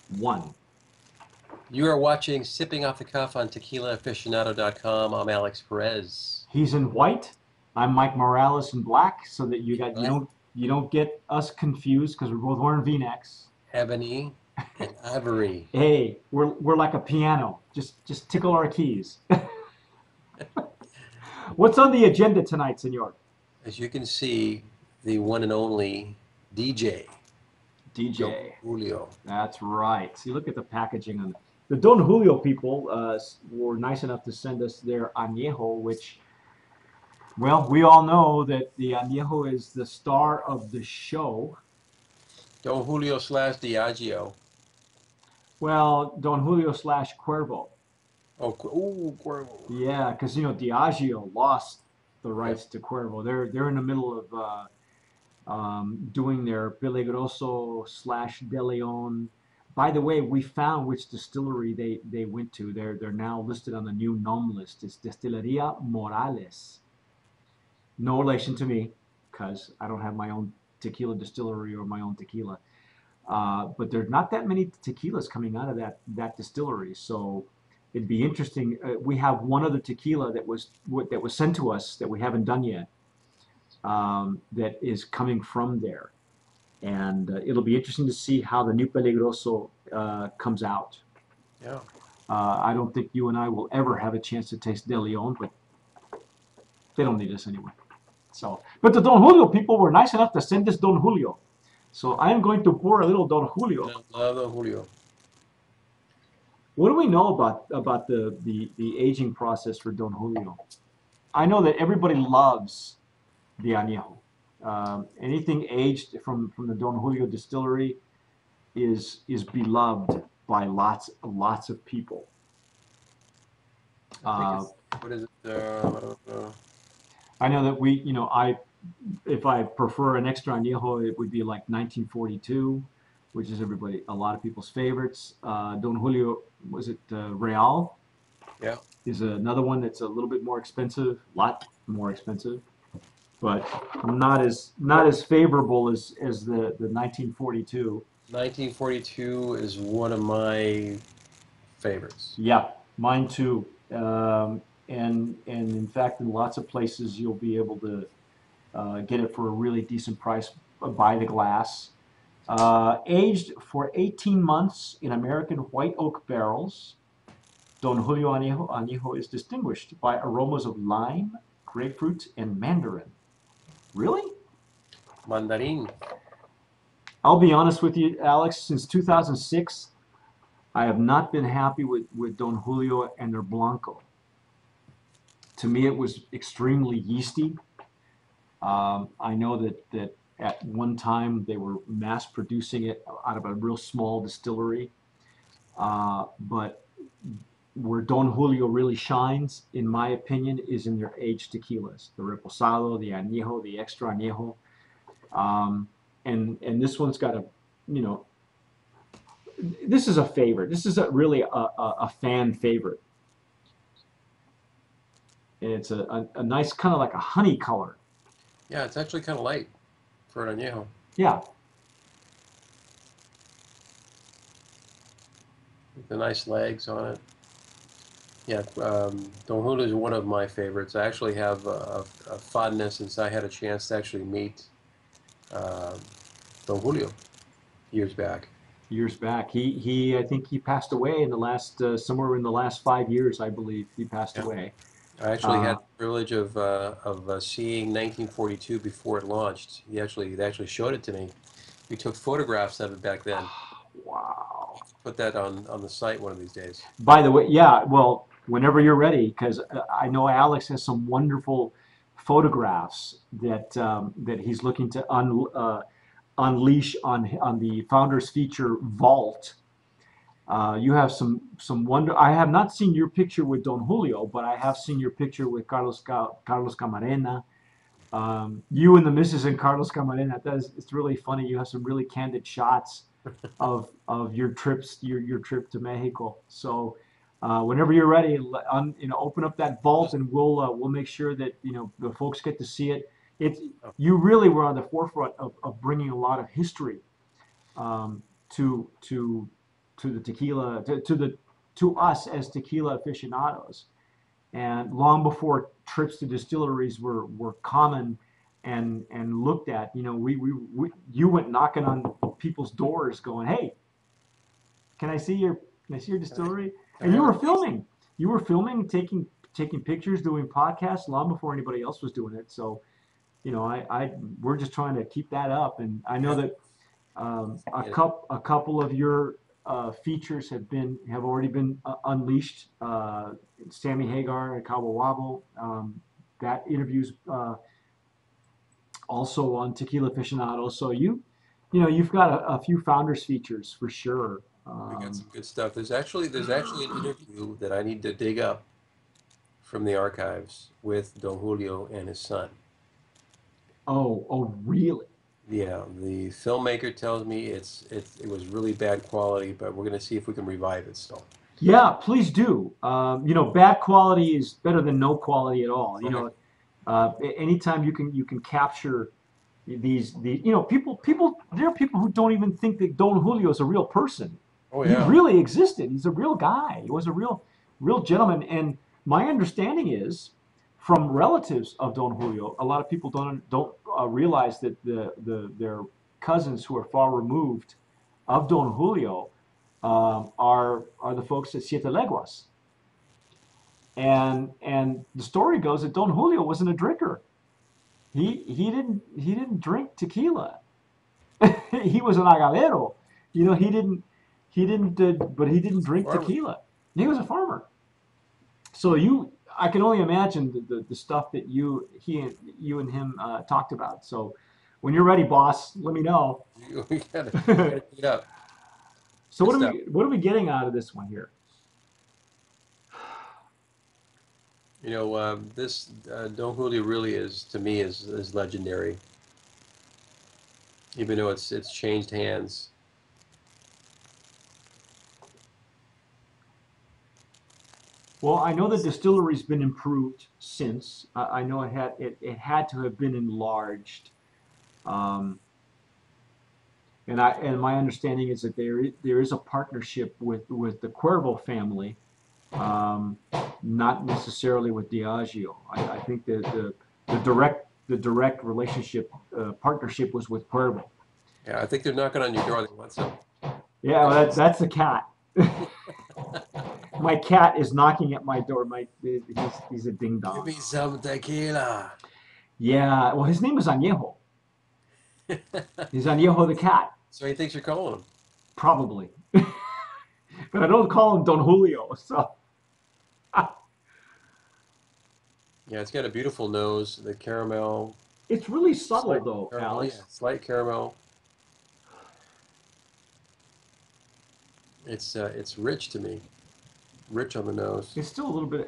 one. You are watching Sipping Off the Cuff on TequilaAficionado.com. I'm Alex Perez. He's in white. I'm Mike Morales in black, so that Right? you don't get us confused because we're both wearing V-necks. Ebony and Ivory. Hey, we're like a piano. Just tickle our keys. What's on the agenda tonight, Senor? As you can see, the one and only DJ, Don DJ. Julio. That's right. See, look at the packaging on it. The Don Julio people were nice enough to send us their añejo, which, well, we all know that the añejo is the star of the show. Don Julio slash Diageo. Well, Don Julio slash Cuervo. Oh, ooh, Cuervo. Yeah, because Diageo lost the Yep. rights to Cuervo. They're in the middle of doing their Peligroso slash De Leon. By the way, we found which distillery they went to. They're now listed on the new NOM list. It's Destilería Morales. No relation to me, because I don't have my own tequila distillery or my own tequila. But there's not that many tequilas coming out of that distillery, so it'd be interesting. We have one other tequila that was sent to us that we haven't done yet. That is coming from there, and it'll be interesting to see how the new Peligroso comes out. Yeah. I don't think you and I will ever have a chance to taste De Leon, but they don't need us anyway. So, but the Don Julio people were nice enough to send us Don Julio. So I am going to pour a little Don And Julio. I love Don Julio. What do we know about the aging process for Don Julio? I know that everybody loves the añejo. Anything aged from the Don Julio distillery is beloved by lots of people. I think Uh, it's, what is it? I don't know. I know that I if I prefer an extra añejo, it would be like 1942, which is a lot of people's favorites. Don Julio, was it Real? Yeah. Is another one that's a little bit more expensive, a lot more expensive, but not as favorable as the 1942. 1942 is one of my favorites. Yeah, mine too. And in fact, in lots of places, you'll be able to get it for a really decent price by the glass. Aged for 18 months in American white oak barrels, Don Julio Añejo is distinguished by aromas of lime, grapefruit, and mandarin. Really? Mandarin. I'll be honest with you, Alex. Since 2006, I have not been happy with Don Julio and their Blanco. To me, it was extremely yeasty. I know that at one time they were mass producing it out of a real small distillery, but where Don Julio really shines, in my opinion, is in their aged tequilas, the reposado, the añejo, the extra añejo, and this one's got you know, this is a favorite. This is really a fan favorite, and it's a nice kind of like a honey color. Yeah, it's actually kind of light for an añejo. Yeah, With the nice legs on it. Yeah, Don Julio is one of my favorites. I actually have a fondness since I had a chance to actually meet um Don Julio years back. years back. I think he passed away in the last somewhere in the last 5 years, I believe he passed Yeah, away. I actually had Uh, the privilege of seeing 1942 before it launched. They actually showed it to me. We took photographs of it back then. wow. Put that on the site one of these days. By the way, yeah, well, whenever you're ready, because I know Alex has some wonderful photographs that he's looking to unleash on the Founders Feature Vault. You have some wonder. I have not seen your picture with Don Julio, but I have seen your picture with Carlos Camarena. You and the missus and Carlos Camarena. It's really funny. You have some really candid shots of your your trip to Mexico. So whenever you're ready, open up that vault and we'll make sure that the folks get to see it. It's Oh, You really were on the forefront of bringing a lot of history um, to the tequila to us as tequila aficionados. And long before trips to distilleries were common and looked at, you went knocking on people's doors, going, "Hey, can I see your distillery?" Can And I you have a were taste? filming, taking pictures, doing podcasts long before anybody else was doing it. So we're just trying to keep that up. And I know Yeah. that Yeah. a couple of your features have already been unleashed. Sammy Hagar and Cabo Wabo. That interviews also on Tequila Aficionado. So you've got a few founders features for sure. We got some good stuff. There's actually an interview that I need to dig up from the archives with Don Julio and his son. Oh, really? Yeah, the filmmaker tells me it was really bad quality, but we're gonna see if we can revive it still. Yeah, please do. Bad quality is better than no quality at all. Right. Anytime you can capture these people, there are people who don't even think that Don Julio is a real person. Oh He yeah. really existed. He's a real guy. He was a real gentleman. And my understanding is from relatives of Don Julio, a lot of people don't realize that their cousins who are far removed of Don Julio are the folks at Siete Leguas. And the story goes that Don Julio wasn't a drinker. He didn't drink tequila. He was an agalero. But he didn't drink Farmer. tequila. He was a farmer. So I can only imagine the stuff that you and him talked about. So when you're ready, boss, let me know. We gotta pick it up. So Good stuff. what are we getting out of this one here? This Don Julio really is to me is legendary, even though it's changed hands. Well, I know the distillery's been improved since. I know it had to have been enlarged. Um, and my understanding is that there is a partnership with the Cuervo family, um, not necessarily with Diageo. I think that the direct relationship partnership was with Cuervo. Yeah, I think they're knocking on your door. They want some. Yeah, well, that's a cat. My cat is knocking at my door. He's a ding Give dong. me some tequila. Yeah, well, his name is Anejo. He's Anejo the cat, So he thinks you're calling him. probably. But I don't call him Don Julio. So Yeah, it's got a beautiful nose. The caramel, it's really subtle, slight though, caramel. Yeah, Alex. slight caramel. It's rich to me. Rich on the nose. It's still a little bit.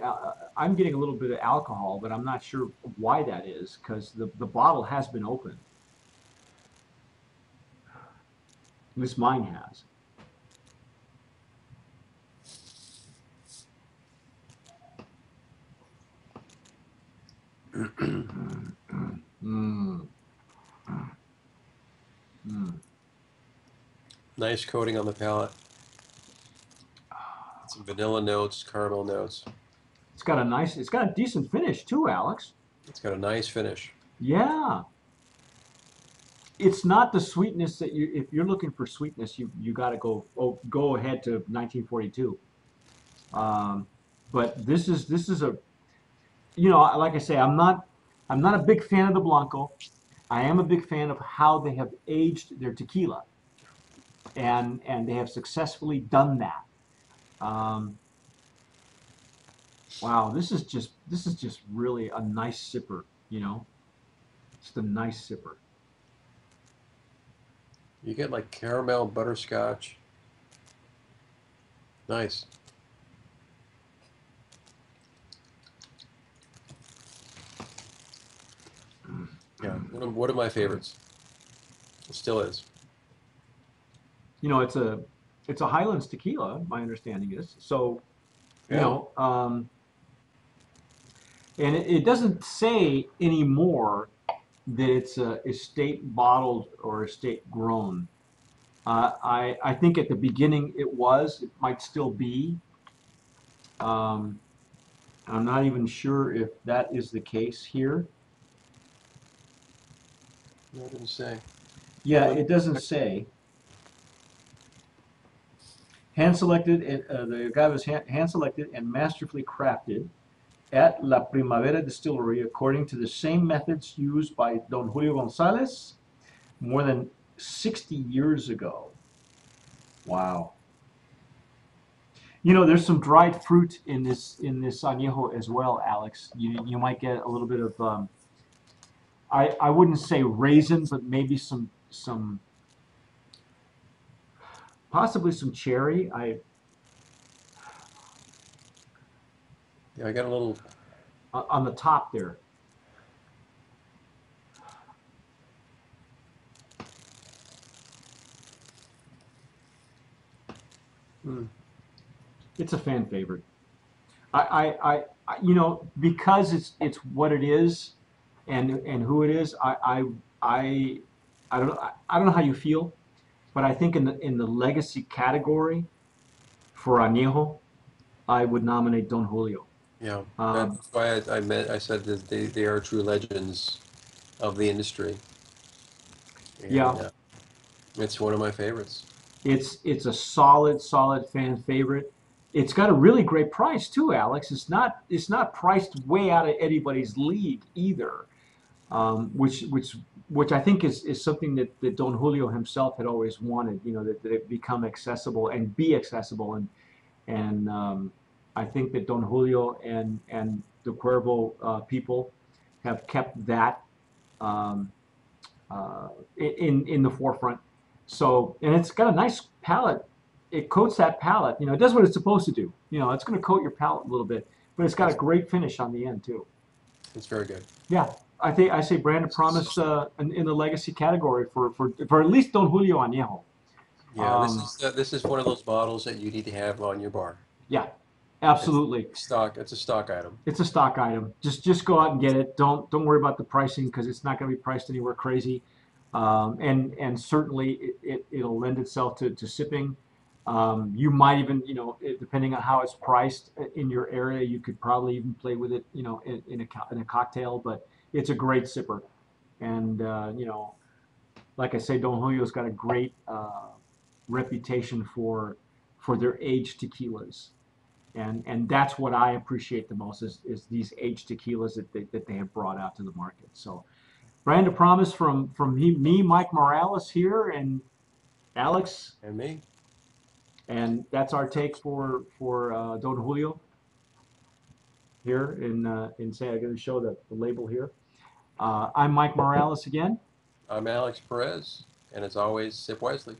I'm getting a little bit of alcohol, but I'm not sure why that is because the bottle has been opened. At least mine has. Mm, mm. Nice coating on the palate. Some vanilla notes, caramel notes. It's got a decent finish too, Alex. It's got a nice finish. Yeah. It's not the sweetness that if you're looking for sweetness, you got to go ahead to 1942. Um, but this is like I say, I'm not a big fan of the Blanco. I am a big fan of how they have aged their tequila, and they have successfully done that. Um, wow, this is just really a nice sipper, just a nice sipper. You get like caramel butterscotch. Nice. Yeah, one of my favorites. It still is. It's a Highlands tequila. My understanding is so. You Yeah. know, and it doesn't say anymore that it's a estate bottled or estate grown. I think at the beginning it was. It might still be. Um, I'm not even sure if that is the case here. No, I didn't say. Yeah, Let me it doesn't check. say. Hand selected, the agave was hand selected and masterfully crafted at La Primavera Distillery according to the same methods used by Don Julio Gonzalez more than 60 years ago. Wow. You know, there's some dried fruit in this añejo as well, Alex. You might get a little bit of I wouldn't say raisin, but maybe some possibly some cherry. I Yeah, I got a little. on the top there. Hmm. It's a fan favorite. You know, because it's what it is, and who it is. I, I don't know how you feel, but I think in the legacy category for añejo, I would nominate Don Julio. Yeah, Um, that's why I said that they are true legends of the industry, and yeah, it's one of my favorites. it's a solid fan favorite. It's got a really great price too, Alex. It's not priced way out of anybody's league either. Which I think is something that Don Julio himself had always wanted. You know, that it become accessible and be accessible, and I think that Don Julio and the Cuervo people have kept that um, in the forefront. So, and it's got a nice palate. It coats that palate. You know, it does what it's supposed to do. You know, it's going to coat your palate a little bit, but it's got a It's great finish on the end too. it's very good. Yeah, I say brand of promise in the legacy category for at least Don Julio Añejo. Yeah, Um, this is one of those bottles that you need to have on your bar. yeah, It's absolutely. stock. It's a stock item. It's a stock item. Just go out and get it. Don't worry about the pricing because it's not going to be priced anywhere crazy. And certainly it'll lend itself to sipping. You might even, you know, depending on how it's priced in your area, you could probably even play with it, you know, in a cocktail. But it's a great sipper, and you know, like I say, Don Julio's got a great reputation for their aged tequilas, and that's what I appreciate the most is these aged tequilas that they have brought out to the market. So, brand of promise from me, Mike Morales here, and Alex, And me. and that's our take for Don Julio here in say I'm going to show the label here. I'm Mike Morales again. I'm Alex Perez, and as always, sip wisely.